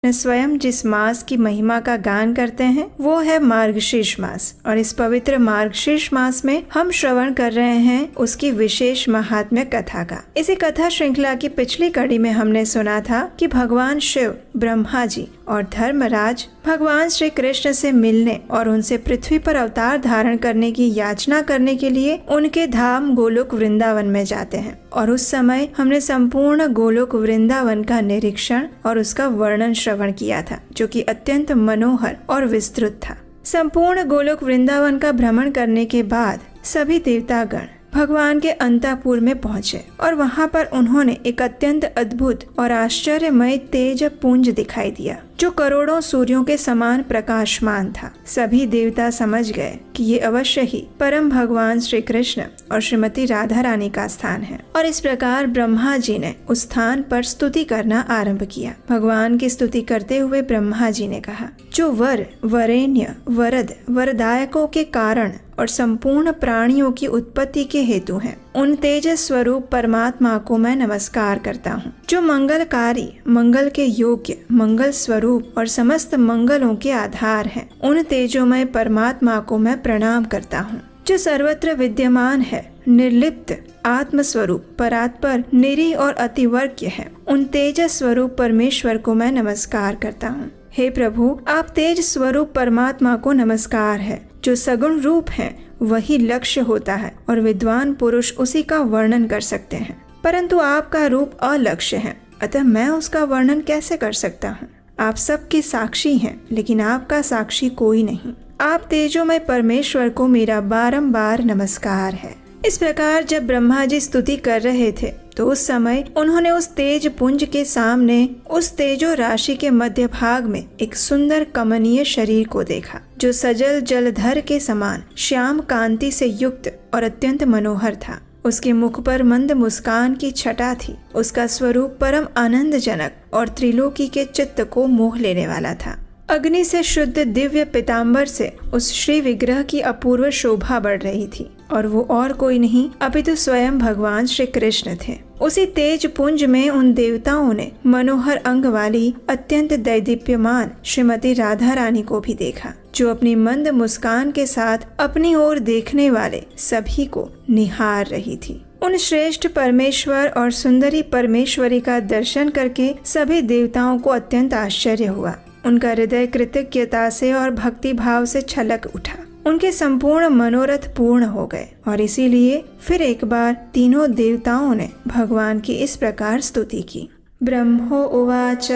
स्वयं जिस मास की महिमा का गान करते हैं वो है मार्गशीर्ष मास, और इस पवित्र मार्गशीर्ष मास में हम श्रवण कर रहे हैं उसकी विशेष महात्म्य कथा का। इसी कथा श्रृंखला की पिछली कड़ी में हमने सुना था कि भगवान शिव, ब्रह्मा जी और धर्मराज भगवान श्री कृष्ण से मिलने और उनसे पृथ्वी पर अवतार धारण करने की याचना करने के लिए उनके धाम गोलोक वृंदावन में जाते हैं। और उस समय हमने संपूर्ण गोलोक वृंदावन का निरीक्षण और उसका वर्णन श्रवण किया था, जो कि अत्यंत मनोहर और विस्तृत था। संपूर्ण गोलोक वृंदावन का भ्रमण करने के बाद सभी देवतागण भगवान के अंतःपुर में पहुंचे और वहां पर उन्होंने एक अत्यंत अद्भुत और आश्चर्यमय तेज पुंज दिखाई दिया, जो करोड़ों सूर्यों के समान प्रकाशमान था। सभी देवता समझ गए कि ये अवश्य ही परम भगवान श्री कृष्ण और श्रीमती राधा रानी का स्थान है। और इस प्रकार ब्रह्मा जी ने उस स्थान पर स्तुति करना आरंभ किया। भगवान की स्तुति करते हुए ब्रह्मा जी ने कहा, जो वर, वरेण्य, वरद, वरदायकों के कारण और संपूर्ण प्राणियों की उत्पत्ति के हेतु हैं, उन तेजस स्वरूप परमात्मा को मैं नमस्कार करता हूँ। जो मंगलकारी, मंगल के योग्य, मंगल स्वरूप और समस्त मंगलों के आधार हैं, उन तेजोमय परमात्मा को मैं प्रणाम करता हूँ। जो सर्वत्र विद्यमान है, निर्लिप्त, आत्म स्वरूप, परात्पर, निरी और अतिवर्ग्य है, उन तेजस स्वरूप परमेश्वर को मैं नमस्कार करता हूँ। हे प्रभु, आप तेज स्वरूप परमात्मा को नमस्कार है। जो सगुण रूप है वही लक्ष्य होता है और विद्वान पुरुष उसी का वर्णन कर सकते हैं, परंतु आपका रूप अलक्ष्य है, अतः मैं उसका वर्णन कैसे कर सकता हूँ। आप सबके साक्षी हैं, लेकिन आपका साक्षी कोई नहीं। आप तेजोमय परमेश्वर को मेरा बारंबार नमस्कार है। इस प्रकार जब ब्रह्मा जी स्तुति कर रहे थे तो उस समय उन्होंने उस तेज पुंज के सामने उस तेजो राशि के मध्य भाग में एक सुंदर कमनीय शरीर को देखा, जो सजल जलधर के समान श्याम कांति से युक्त और अत्यंत मनोहर था। उसके मुख पर मंद मुस्कान की छटा थी। उसका स्वरूप परम आनंदजनक और त्रिलोकी के चित्त को मोह लेने वाला था। अग्नि से शुद्ध दिव्य पीताम्बर से उस श्री विग्रह की अपूर्व शोभा बढ़ रही थी, और वो और कोई नहीं अपितु स्वयं भगवान श्री कृष्ण थे। उसी तेज पुंज में उन देवताओं ने मनोहर अंग वाली अत्यंत दैदीप्यमान श्रीमती राधा रानी को भी देखा, जो अपनी मंद मुस्कान के साथ अपनी ओर देखने वाले सभी को निहार रही थी। उन श्रेष्ठ परमेश्वर और सुंदरी परमेश्वरी का दर्शन करके सभी देवताओं को अत्यंत आश्चर्य हुआ। उनका हृदय कृतज्ञता से और भक्ति भाव से छलक उठा। उनके संपूर्ण मनोरथ पूर्ण हो गए, और इसीलिए फिर एक बार तीनों देवताओं ने भगवान की इस प्रकार स्तुति की। ब्रह्मो उवाच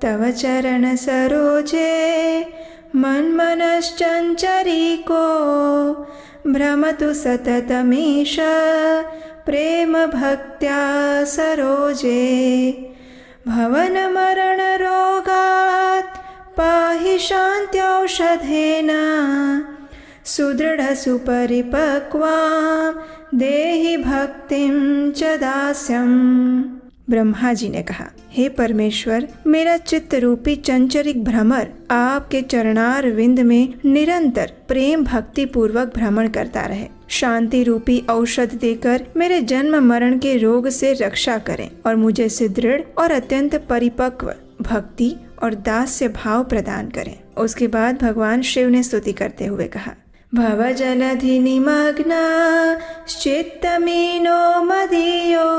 तव चरण सरोजे मन्मनश्चञ्चरीको भ्रमतु सततमीश प्रेम भक्त्या सरोजे भवन मरण रोगात् पाहि शान्त्यौषधेन सुदृढ़ सुपरिपक्वां देहि भक्तिं च दास्यम्। ब्रह्मा जी ने कहा, हे परमेश्वर, मेरा चित्त रूपी चंचरिक भ्रमर आपके चरणार विंद में निरंतर प्रेम भक्ति पूर्वक भ्रमण करता रहे। शांति रूपी औषध देकर मेरे जन्म मरण के रोग से रक्षा करें और मुझे सुदृढ़ और अत्यंत परिपक्व भक्ति और दास्य भाव प्रदान करें। उसके बाद भगवान शिव ने स्तुति करते हुए कहा, भव जलधि निमग्ना चित्तमीनो मदीयो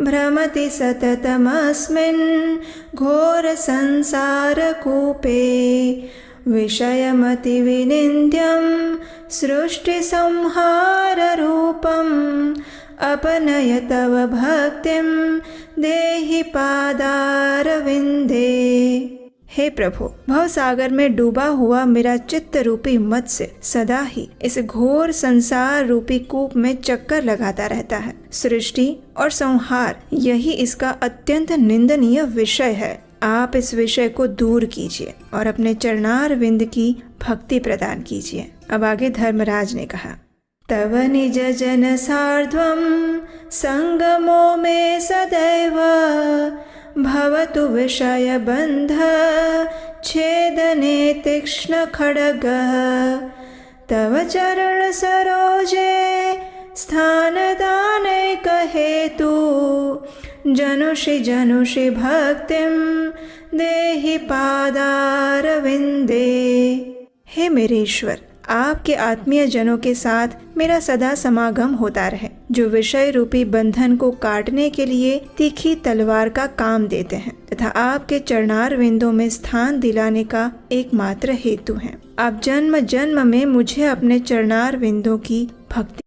भ्रमति सततमस्मिन् घोर संसार कूपे विषयमति विनिन्द्यं सृष्टि संहार रूपम् अपनय तव भक्तिं देहि पादारविंदे। हे प्रभु, भव सागर में डूबा हुआ मेरा चित्त रूपी मत्स्य सदा ही इस घोर संसार रूपी कूप में चक्कर लगाता रहता है। सृष्टि और संहार यही इसका अत्यंत निंदनीय विषय है। आप इस विषय को दूर कीजिए और अपने चरणार विंद की भक्ति प्रदान कीजिए। अब आगे धर्मराज ने कहा, तव निज जन सार्ध्वं संगमो में सदैव भवतु विषय बंध छेदने तीक्ष्ण खड्ग तव चरण सरोजे स्थान दानैक हेतु जनुषि जनुषि भक्तिं देहि पादारविंदे। हे मेरे ईश्वर, आपके आत्मीय जनों के साथ मेरा सदा समागम होता रहे, जो विषय रूपी बंधन को काटने के लिए तीखी तलवार का काम देते हैं तथा आपके चरणार विंदों में स्थान दिलाने का एकमात्र हेतु हैं। आप जन्म जन्म में मुझे अपने चरणार विंदों की भक्ति।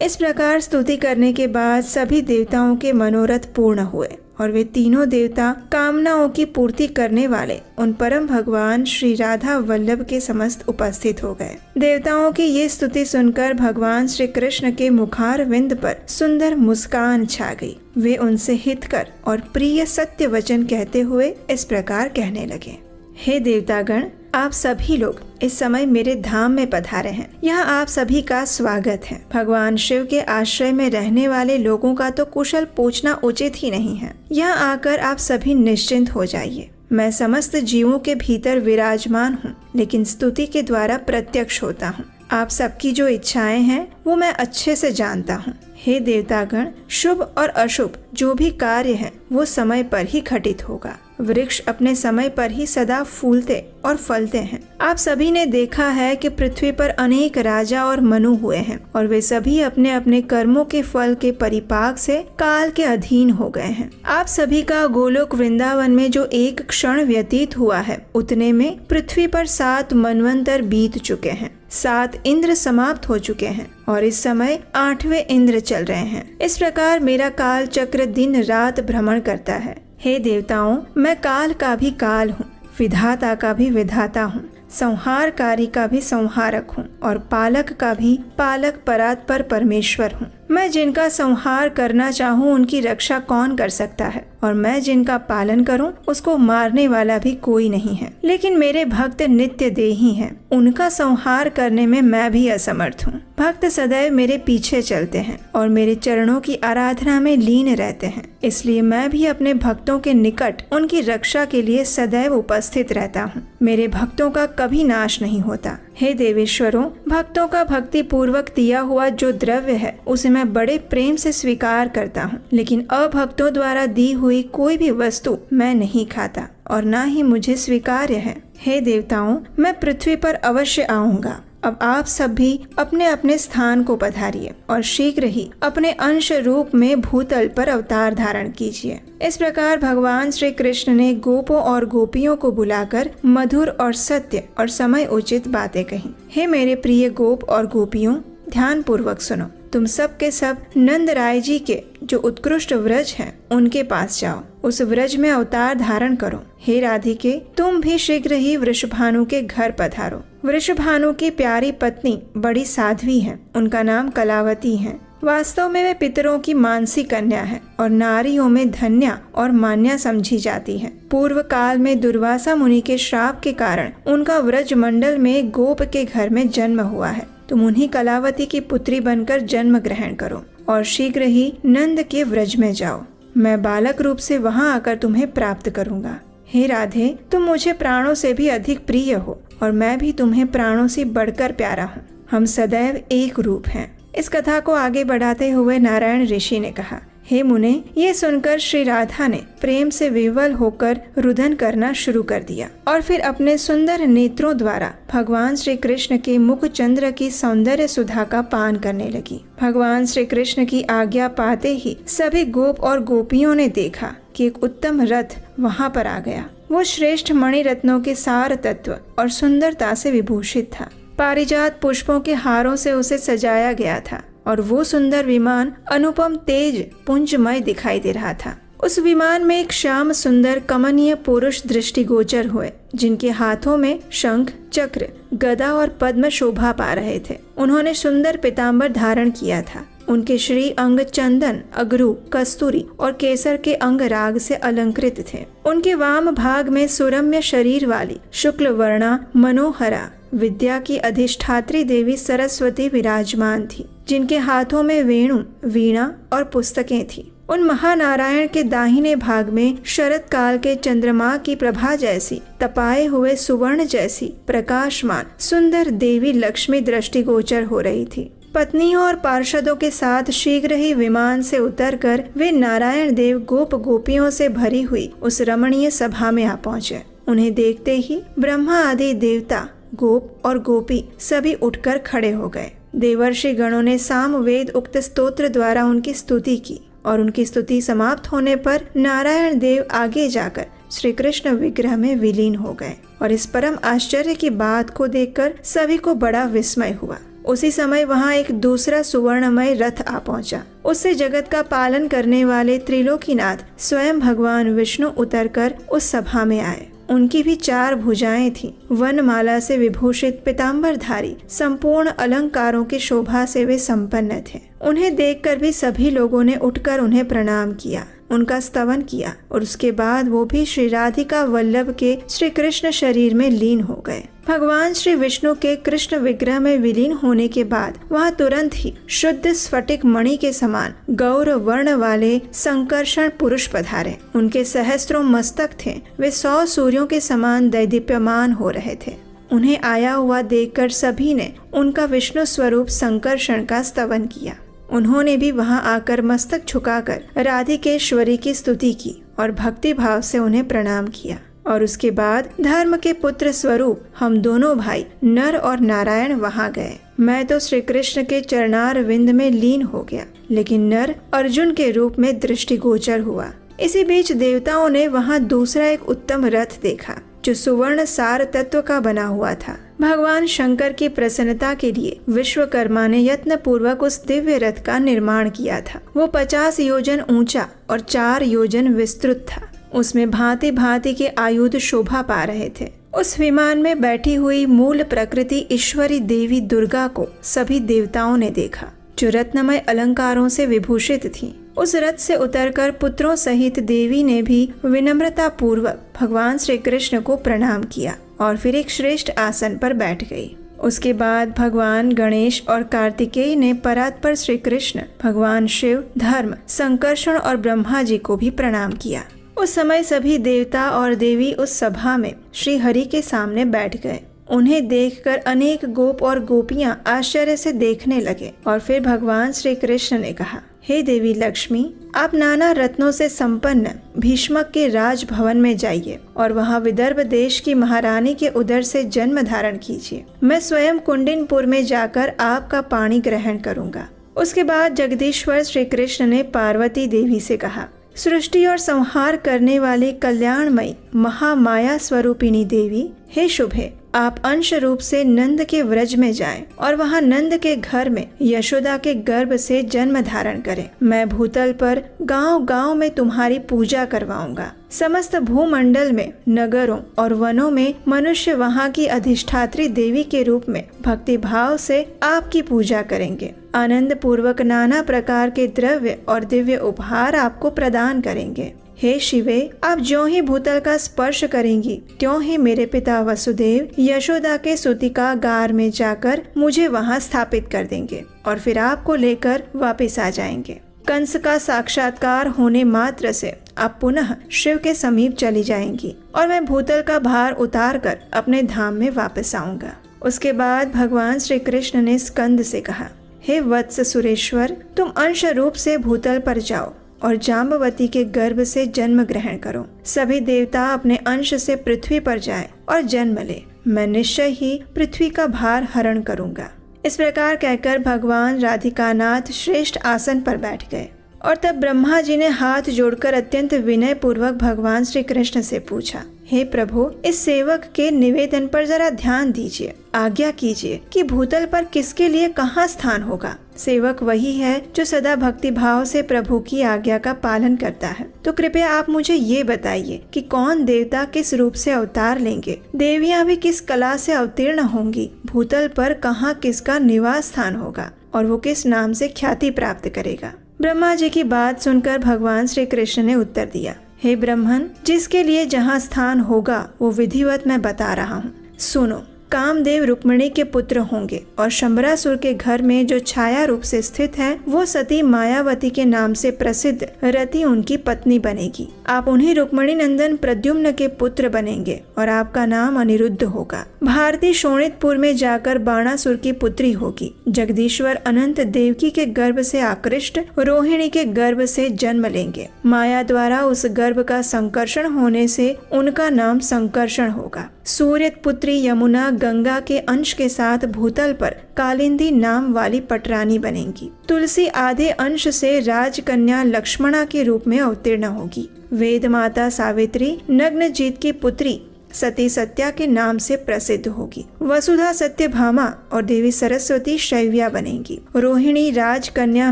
इस प्रकार स्तुति करने के बाद सभी देवताओं के मनोरथ पूर्ण हुए और वे तीनों देवता कामनाओं की पूर्ति करने वाले उन परम भगवान श्री राधा वल्लभ के समस्त उपस्थित हो गए। देवताओं की ये स्तुति सुनकर भगवान श्री कृष्ण के मुखार विंद पर सुंदर मुस्कान छा गई। वे उनसे हितकर और प्रिय सत्य वचन कहते हुए इस प्रकार कहने लगे। हे देवतागण, आप सभी लोग इस समय मेरे धाम में पधारे हैं। यहाँ आप सभी का स्वागत है। भगवान शिव के आश्रय में रहने वाले लोगों का तो कुशल पूछना उचित ही नहीं है। यहाँ आकर आप सभी निश्चिंत हो जाइए। मैं समस्त जीवों के भीतर विराजमान हूँ, लेकिन स्तुति के द्वारा प्रत्यक्ष होता हूँ। आप सबकी जो इच्छाएं हैं वो मैं अच्छे से जानता हूँ। हे देवतागण, शुभ और अशुभ जो भी कार्य है वो समय पर ही घटित होगा। वृक्ष अपने समय पर ही सदा फूलते और फलते हैं। आप सभी ने देखा है कि पृथ्वी पर अनेक राजा और मनु हुए हैं और वे सभी अपने अपने कर्मों के फल के परिपाक से काल के अधीन हो गए हैं। आप सभी का गोलोक वृंदावन में जो एक क्षण व्यतीत हुआ है, उतने में पृथ्वी पर 7 मनवंतर बीत चुके हैं। 7 इंद्र समाप्त हो चुके हैं और इस समय 8वें इंद्र चल रहे हैं। इस प्रकार मेरा काल चक्र दिन रात भ्रमण करता है। हे देवताओं, मैं काल का भी काल हूँ, विधाता का भी विधाता हूँ, संहारकारी का भी संहारक हूँ और पालक का भी पालक परात्पर परमेश्वर हूँ। मैं जिनका संहार करना चाहूँ उनकी रक्षा कौन कर सकता है, और मैं जिनका पालन करूँ उसको मारने वाला भी कोई नहीं है। लेकिन मेरे भक्त नित्य देही हैं, उनका संहार करने में मैं भी असमर्थ हूँ। भक्त सदैव मेरे पीछे चलते हैं और मेरे चरणों की आराधना में लीन रहते हैं, इसलिए मैं भी अपने भक्तों के निकट उनकी रक्षा के लिए सदैव उपस्थित रहता हूँ। मेरे भक्तों का कभी नाश नहीं होता। हे देवेश्वरों, भक्तों का भक्ति पूर्वक दिया हुआ जो द्रव्य है उसे मैं बड़े प्रेम से स्वीकार करता हूँ, लेकिन अभक्तों द्वारा दी हुई कोई भी वस्तु मैं नहीं खाता और ना ही मुझे स्वीकार्य है। हे देवताओं, मैं पृथ्वी पर अवश्य आऊंगा। अब आप सब भी अपने अपने स्थान को पधारिए और शीघ्र ही अपने अंश रूप में भूतल पर अवतार धारण कीजिए। इस प्रकार भगवान श्री कृष्ण ने गोपों और गोपियों को बुलाकर मधुर और सत्य और समय उचित बातें कही। हे मेरे प्रिय गोप और गोपियों, ध्यान पूर्वक सुनो। तुम सब के सब नंद राय जी के जो उत्कृष्ट व्रज हैं उनके पास जाओ, उस व्रज में अवतार धारण करो। हे राधिके, तुम भी शीघ्र ही वृषभानु के घर पधारो। वृषभानु की प्यारी पत्नी बड़ी साध्वी है, उनका नाम कलावती है। वास्तव में वे पितरों की मानसी कन्या है और नारियों में धन्या और मान्या समझी जाती है। पूर्व काल में दुर्वासा मुनि के श्राप के कारण उनका व्रज मंडल में गोप के घर में जन्म हुआ है। तुम उन्हीं कलावती की पुत्री बनकर जन्म ग्रहण करो और शीघ्र ही नंद के व्रज में जाओ। मैं बालक रूप से वहां आकर तुम्हें प्राप्त करूंगा। हे राधे, तुम मुझे प्राणों से भी अधिक प्रिय हो और मैं भी तुम्हें प्राणों से बढ़कर प्यारा हूँ। हम सदैव एक रूप हैं। इस कथा को आगे बढ़ाते हुए नारायण ऋषि ने कहा, हे मुने, ये सुनकर श्री राधा ने प्रेम से विवल होकर रुदन करना शुरू कर दिया और फिर अपने सुंदर नेत्रों द्वारा भगवान श्री कृष्ण के मुख चंद्र की सौंदर्य सुधा का पान करने लगी। भगवान श्री कृष्ण की आज्ञा पाते ही सभी गोप और गोपियों ने देखा कि एक उत्तम रथ वहां पर आ गया। वो श्रेष्ठ मणि रत्नों के सार तत्व और सुंदरता से विभूषित था। पारिजात पुष्पों के हारों से उसे सजाया गया था और वो सुंदर विमान अनुपम तेज पुंजमय दिखाई दे रहा था। उस विमान में एक श्याम सुंदर कमनीय पुरुष दृष्टिगोचर हुए, जिनके हाथों में शंख, चक्र, गदा और पद्म शोभा पा रहे थे। उन्होंने सुंदर पीतांबर धारण किया था। उनके श्री अंग चंदन, अगरू, कस्तूरी और केसर के अंग राग से अलंकृत थे। उनके वाम भाग में सुरम्य शरीर वाली शुक्ल वर्णा मनोहरा विद्या की अधिष्ठात्री देवी सरस्वती विराजमान थी, जिनके हाथों में वेणु, वीणा और पुस्तकें थी। उन महानारायण के दाहिने भाग में शरद काल के चंद्रमा की प्रभा जैसी, तपाए हुए सुवर्ण जैसी प्रकाशमान सुंदर देवी लक्ष्मी दृष्टिगोचर हो रही थी। पत्नियों और पार्षदों के साथ शीघ्र ही विमान से उतरकर वे नारायण देव गोप गोपियों से भरी हुई उस रमणीय सभा में आ पहुँचे। उन्हें देखते ही ब्रह्मा आदि देवता, गोप और गोपी सभी उठकर खड़े हो गए। देवर्षि गणों ने सामवेद उक्त स्तोत्र द्वारा उनकी स्तुति की और उनकी स्तुति समाप्त होने पर नारायण देव आगे जाकर श्री कृष्ण विग्रह में विलीन हो गए और इस परम आश्चर्य की बात को देखकर सभी को बड़ा विस्मय हुआ। उसी समय वहाँ एक दूसरा सुवर्णमय रथ आ पहुँचा। उससे जगत का पालन करने वाले त्रिलोकीनाथ स्वयं भगवान विष्णु उतरकर उस सभा में आए। उनकी भी 4 भुजाएं थीं। वनमाला से विभूषित पीताम्बरधारी संपूर्ण अलंकारों की शोभा से वे संपन्न थे। उन्हें देखकर भी सभी लोगों ने उठकर उन्हें प्रणाम किया, उनका स्तवन किया और उसके बाद वो भी श्री राधिका वल्लभ के श्री कृष्ण शरीर में लीन हो गए। भगवान श्री विष्णु के कृष्ण विग्रह में विलीन होने के बाद वहाँ तुरंत ही शुद्ध स्फटिक मणि के समान गौर वर्ण वाले संकर्षण पुरुष पधारे। उनके सहस्त्रों मस्तक थे, वे 100 सूर्यों के समान दैदीप्यमान हो रहे थे। उन्हें आया हुआ देखकर सभी ने उनका विष्णु स्वरूप संकर्षण का स्तवन किया। उन्होंने भी वहां आकर मस्तक झुकाकर राधिकेश्वरी की स्तुति की और भक्ति भाव से उन्हें प्रणाम किया। और उसके बाद धर्म के पुत्र स्वरूप हम दोनों भाई नर और नारायण वहां गए। मैं तो श्री कृष्ण के चरणार विंद में लीन हो गया, लेकिन नर अर्जुन के रूप में दृष्टिगोचर हुआ। इसी बीच देवताओं ने वहां दूसरा एक उत्तम रथ देखा जो सुवर्ण सार तत्व का बना हुआ था। भगवान शंकर की प्रसन्नता के लिए विश्वकर्मा ने यत्न पूर्वक उस दिव्य रथ का निर्माण किया था। वो 50 योजन ऊंचा और 4 योजन विस्तृत था। उसमें भांति भांति के आयुध शोभा पा रहे थे। उस विमान में बैठी हुई मूल प्रकृति ईश्वरी देवी दुर्गा को सभी देवताओं ने देखा, जो रत्नमय अलंकारों से विभूषित थीं। उस रथ से उतरकर पुत्रों सहित देवी ने भी विनम्रता पूर्वक भगवान श्री कृष्ण को प्रणाम किया और फिर एक श्रेष्ठ आसन पर बैठ गई। उसके बाद भगवान गणेश और कार्तिकेय ने परात्पर श्री कृष्ण, भगवान शिव, धर्म, संकर्षण और ब्रह्मा जी को भी प्रणाम किया। उस समय सभी देवता और देवी उस सभा में श्री हरि के सामने बैठ गए। उन्हें देखकर अनेक गोप और गोपियां आश्चर्य से देखने लगे और फिर भगवान श्री कृष्ण ने कहा, हे देवी लक्ष्मी, आप नाना रत्नों से संपन्न भीष्मक के राजभवन में जाइए और वहां विदर्भ देश की महारानी के उदर से जन्म धारण कीजिए। मैं स्वयं कुंडिनपुर में जाकर आपका पानी ग्रहण करूंगा। उसके बाद जगदीश्वर श्री कृष्ण ने पार्वती देवी से कहा, सृष्टि और संहार करने वाली कल्याणमयी महामाया स्वरूपिणी देवी, हे शुभे, आप अंश रूप से नंद के व्रज में जाएं और वहां नंद के घर में यशोदा के गर्भ से जन्म धारण करें। मैं भूतल पर गांव गांव में तुम्हारी पूजा करवाऊंगा। समस्त भूमंडल में, नगरों और वनों में मनुष्य वहां की अधिष्ठात्री देवी के रूप में भक्ति भाव से आपकी पूजा करेंगे। आनंद पूर्वक नाना प्रकार के द्रव्य और दिव्य उपहार आपको प्रदान करेंगे। हे शिवे, आप ज्यों ही भूतल का स्पर्श करेंगी त्यों ही मेरे पिता वसुदेव यशोदा के सूतिका गार में जाकर मुझे वहां स्थापित कर देंगे और फिर आपको लेकर वापस आ जाएंगे। कंस का साक्षात्कार होने मात्र से आप पुनः शिव के समीप चली जाएंगी और मैं भूतल का भार उतार कर अपने धाम में वापस आऊंगा। उसके बाद भगवान श्री कृष्ण ने स्कंद से कहा, हे वत्स सुरेश्वर, तुम अंश रूप से भूतल पर जाओ और जाम्बवती के गर्भ से जन्म ग्रहण करो। सभी देवता अपने अंश से पृथ्वी पर जाएं और जन्म ले। मैं निश्चय ही पृथ्वी का भार हरण करूंगा। इस प्रकार कहकर भगवान राधिकानाथ श्रेष्ठ आसन पर बैठ गए और तब ब्रह्मा जी ने हाथ जोड़कर अत्यंत विनय पूर्वक भगवान श्री कृष्ण से पूछा, हे प्रभु, इस सेवक के निवेदन पर जरा ध्यान दीजिए। आज्ञा कीजिए कि भूतल पर किसके लिए कहाँ स्थान होगा। सेवक वही है जो सदा भक्ति भाव से प्रभु की आज्ञा का पालन करता है। तो कृपया आप मुझे ये बताइए कि कौन देवता किस रूप से अवतार लेंगे, देवियां भी किस कला से अवतीर्ण होंगी, भूतल पर कहाँ किसका निवास स्थान होगा और वो किस नाम से ख्याति प्राप्त करेगा। ब्रह्मा जी की बात सुनकर भगवान श्री कृष्ण ने उत्तर दिया, हे ब्रह्मन, जिसके लिए जहाँ स्थान होगा वो विधिवत मैं बता रहा हूँ। सुनो, कामदेव रुक्मिणी के पुत्र होंगे और शंबरासुर के घर में जो छाया रूप से स्थित है वो सती मायावती के नाम से प्रसिद्ध रति उनकी पत्नी बनेगी। आप उन्हीं रुक्मिणी नंदन प्रद्युम्न के पुत्र बनेंगे और आपका नाम अनिरुद्ध होगा। भारती शोणितपुर में जाकर बाणासुर की पुत्री होगी। जगदीश्वर अनंत देवकी के गर्भ से आकृष्ट रोहिणी के गर्भ से जन्म लेंगे। माया द्वारा उस गर्भ का संकर्षण होने से उनका नाम संकर्षण होगा। सूर्य पुत्री यमुना गंगा के अंश के साथ भूतल पर कालिंदी नाम वाली पटरानी बनेगी। तुलसी आधे अंश से राजकन्या लक्ष्मणा के रूप में अवतीर्ण होगी। वेद माता सावित्री नग्नजीत की पुत्री सती सत्या के नाम से प्रसिद्ध होगी। वसुधा सत्यभामा और देवी सरस्वती शैव्या बनेंगी। रोहिणी राजकन्या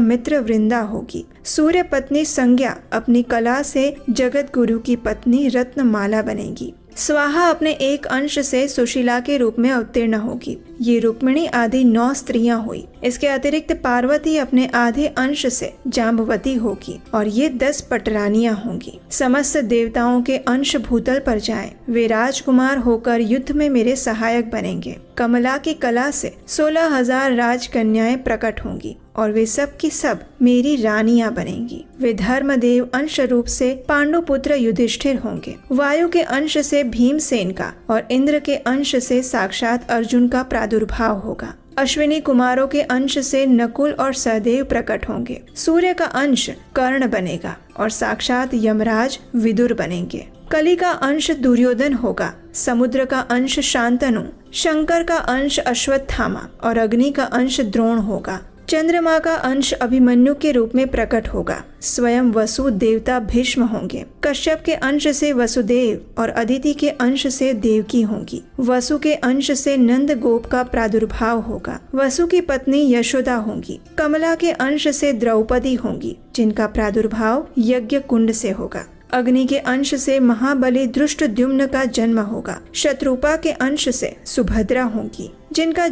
मित्र वृंदा होगी। सूर्य पत्नी संज्ञा अपनी कला से जगत गुरु की पत्नी रत्नमाला बनेगी। स्वाहा अपने एक अंश से सुशीला के रूप में अवतीर्ण होगी। ये रुक्मिणी आदि 9 स्त्रियां हुई। इसके अतिरिक्त पार्वती अपने आधे अंश से जाम्बवती होगी और ये 10 पटरानियां होंगी। समस्त देवताओं के अंश भूतल पर जाएं। वे राजकुमार होकर युद्ध में मेरे सहायक बनेंगे। कमला की कला से 16,000 राजकन्याएं प्रकट होंगी और वे सब की सब मेरी रानियां बनेंगी। वे धर्मदेव अंश रूप से पांडुपुत्र युधिष्ठिर होंगे। वायु के अंश से भीमसेन का और इंद्र के अंश से साक्षात अर्जुन का प्रादुर्भाव होगा। अश्विनी कुमारों के अंश से नकुल और सहदेव प्रकट होंगे। सूर्य का अंश कर्ण बनेगा और साक्षात यमराज विदुर बनेंगे। कली का अंश दुर्योधन होगा। समुद्र का अंश शांतनु, शंकर का अंश अश्वत्थामा और अग्नि का अंश द्रोण होगा। चंद्रमा का अंश अभिमन्यु के रूप में प्रकट होगा। स्वयं वसु देवता भीष्म होंगे। कश्यप के अंश से वसुदेव और अदिति के अंश से देवकी होंगी। वसु के अंश से नंद गोप का प्रादुर्भाव होगा। वसु की पत्नी यशोदा होंगी। कमला के अंश से द्रौपदी होंगी, जिनका प्रादुर्भाव यज्ञ कुंड से होगा। अग्नि के अंश से महाबली दृष्टद्युम्न का जन्म होगा। शत्रुपा के अंश से सुभद्रा होंगी, जिनका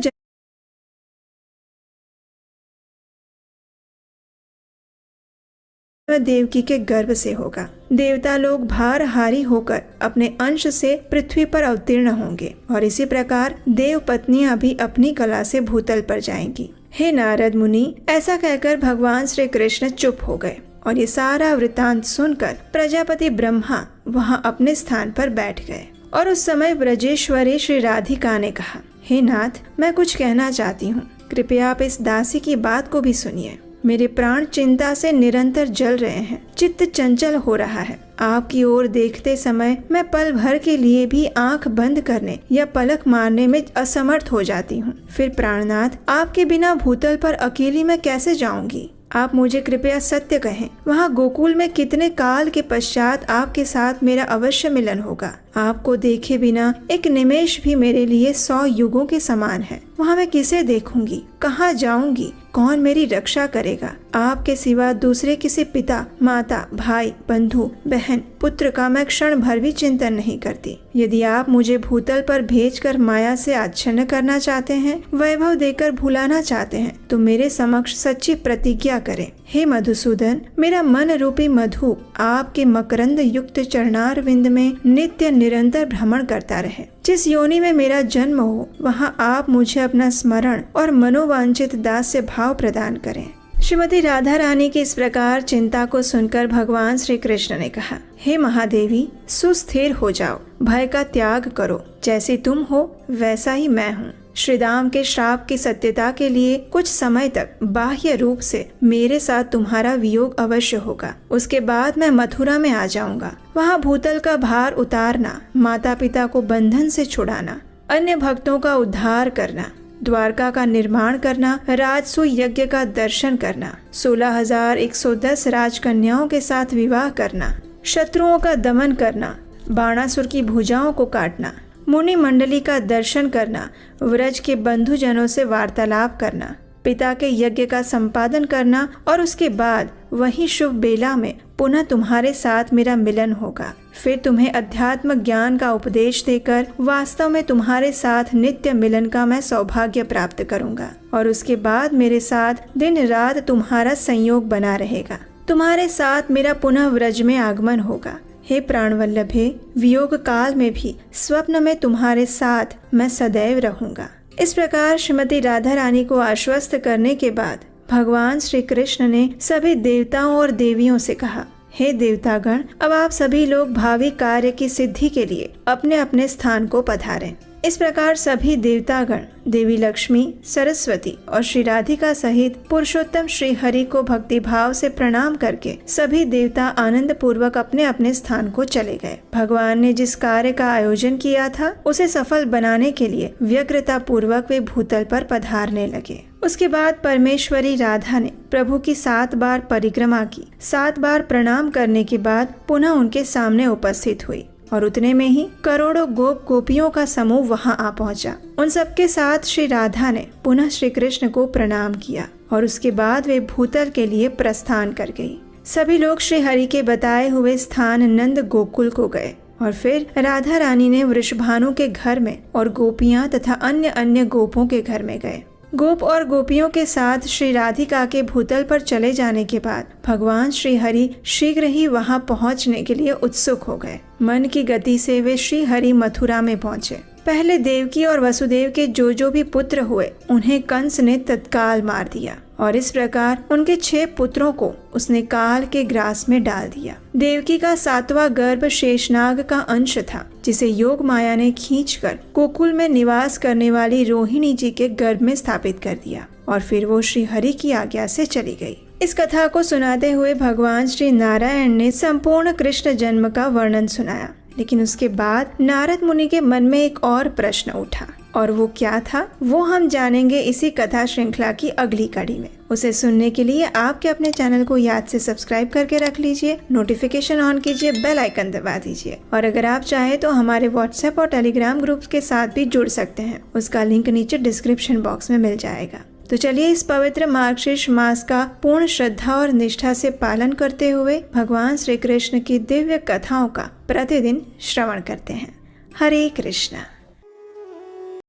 देवकी के गर्भ से होगा। देवता लोग भारहारी होकर अपने अंश से पृथ्वी पर अवतीर्ण होंगे और इसी प्रकार देव पत्नियां भी अपनी कला से भूतल पर जाएंगी। हे नारद मुनि, ऐसा कहकर भगवान श्री कृष्ण चुप हो गए और ये सारा वृतांत सुनकर प्रजापति ब्रह्मा वहां अपने स्थान पर बैठ गए। और उस समय ब्रजेश्वरी श्री राधिका ने कहा, हे नाथ, मैं कुछ कहना चाहती हूँ, कृपया आप इस दासी की बात को भी सुनिए। मेरे प्राण चिंता से निरंतर जल रहे हैं। चित्त चंचल हो रहा है। आपकी ओर देखते समय मैं पल भर के लिए भी आंख बंद करने या पलक मारने में असमर्थ हो जाती हूँ। फिर प्राणनाथ, आपके बिना भूतल पर अकेली मैं कैसे जाऊंगी? आप मुझे कृपया सत्य कहें, वहाँ गोकुल में कितने काल के पश्चात आपके साथ मेरा अवश्य मिलन होगा? आपको देखे बिना एक निमेष भी मेरे लिए 100 युगों के समान है। वहाँ मैं किसे देखूंगी? कहाँ जाऊंगी? कौन मेरी रक्षा करेगा? आपके सिवा दूसरे किसी पिता, माता, भाई, बंधु, बहन, पुत्र का मैं क्षण भर भी चिंतन नहीं करती। यदि आप मुझे भूतल पर भेजकर माया से आच्छन्न करना चाहते हैं, वैभव देकर भुलाना चाहते हैं, तो मेरे समक्ष सच्ची प्रतिज्ञा करें। हे मधुसूदन, मेरा मन रूपी मधु आपके मकरंद युक्त चरणार विंद में नित्य निरंतर भ्रमण करता रहे। जिस योनि में मेरा जन्म हो, वहाँ आप मुझे अपना स्मरण और मनोवांछित दास्य भाव प्रदान करें। श्रीमती राधा रानी की इस प्रकार चिंता को सुनकर भगवान श्री कृष्ण ने कहा, हे महादेवी, सुस्थिर हो जाओ, भय का त्याग करो। जैसे तुम हो वैसा ही मैं हूँ। श्रीराम के श्राप की सत्यता के लिए कुछ समय तक बाह्य रूप से मेरे साथ तुम्हारा वियोग अवश्य होगा। उसके बाद मैं मथुरा में आ जाऊंगा। वहाँ भूतल का भार उतारना, माता पिता को बंधन से छुड़ाना, अन्य भक्तों का उद्धार करना, द्वारका का निर्माण करना, राजसू यज्ञ का दर्शन करना, 16,110 राजकन्याओं के साथ विवाह करना, शत्रुओं का दमन करना, बाणासुर की भुजाओं को काटना, मुनि मंडली का दर्शन करना, व्रज के बंधुजनों से वार्तालाप करना, पिता के यज्ञ का संपादन करना और उसके बाद वही शुभ बेला में पुनः तुम्हारे साथ मेरा मिलन होगा। फिर तुम्हें अध्यात्म ज्ञान का उपदेश देकर वास्तव में तुम्हारे साथ नित्य मिलन का मैं सौभाग्य प्राप्त करूंगा और उसके बाद मेरे साथ दिन रात तुम्हारा संयोग बना रहेगा। तुम्हारे साथ मेरा पुनः व्रज में आगमन होगा। हे प्राणवल्लभे, वियोग काल में भी स्वप्न में तुम्हारे साथ मैं सदैव रहूंगा। इस प्रकार श्रीमती राधा रानी को आश्वस्त करने के बाद भगवान श्री कृष्ण ने सभी देवताओं और देवियों से कहा, हे देवतागण, अब आप सभी लोग भावी कार्य की सिद्धि के लिए अपने अपने स्थान को पधारें। इस प्रकार सभी देवतागण देवी लक्ष्मी, सरस्वती और श्री राधिका सहित पुरुषोत्तम श्री हरि को भक्ति भाव से प्रणाम करके सभी देवता आनंद पूर्वक अपने अपने स्थान को चले गए। भगवान ने जिस कार्य का आयोजन किया था उसे सफल बनाने के लिए व्यग्रता पूर्वक वे भूतल पर पधारने लगे। उसके बाद परमेश्वरी राधा ने प्रभु की 7 बार परिक्रमा की। 7 बार प्रणाम करने के बाद पुनः उनके सामने उपस्थित हुई और उतने में ही करोड़ों गोप गोपियों का समूह वहां आ पहुंचा। उन सबके साथ श्री राधा ने पुनः श्री कृष्ण को प्रणाम किया और उसके बाद वे भूतल के लिए प्रस्थान कर गई। सभी लोग श्री हरि के बताए हुए स्थान नंद गोकुल को गए और फिर राधा रानी ने वृषभानु के घर में और गोपियां तथा अन्य अन्य गोपों के घर में गए। गोप और गोपियों के साथ श्री राधिका के भूतल पर चले जाने के बाद भगवान श्री हरि शीघ्र ही वहां पहुंचने के लिए उत्सुक हो गए। मन की गति से वे श्री हरि मथुरा में पहुंचे। पहले देवकी और वसुदेव के जो भी पुत्र हुए उन्हें कंस ने तत्काल मार दिया और इस प्रकार उनके 6 पुत्रों को उसने काल के ग्रास में डाल दिया। देवकी का 7वां गर्भ शेषनाग का अंश था, जिसे योग माया ने खींचकर गोकुल में निवास करने वाली रोहिणी जी के गर्भ में स्थापित कर दिया और फिर वो श्री हरि की आज्ञा से चली गई। इस कथा को सुनाते हुए भगवान श्री नारायण ने संपूर्ण कृष्ण जन्म का वर्णन सुनाया, लेकिन उसके बाद नारद मुनि के मन में एक और प्रश्न उठा और वो क्या था वो हम जानेंगे इसी कथा श्रृंखला की अगली कड़ी में। उसे सुनने के लिए आपके अपने चैनल को याद से सब्सक्राइब करके रख लीजिए, नोटिफिकेशन ऑन कीजिए, बेल आइकन दबा दीजिए और अगर आप चाहें तो हमारे व्हाट्सएप और टेलीग्राम ग्रुप्स के साथ भी जुड़ सकते हैं। उसका लिंक नीचे डिस्क्रिप्शन बॉक्स में मिल जाएगा। तो चलिए इस पवित्र मार्गशीर्ष मास का पूर्ण श्रद्धा और निष्ठा से पालन करते हुए भगवान श्री कृष्ण की दिव्य कथाओं का प्रतिदिन श्रवण करते हैं। हरे कृष्णा।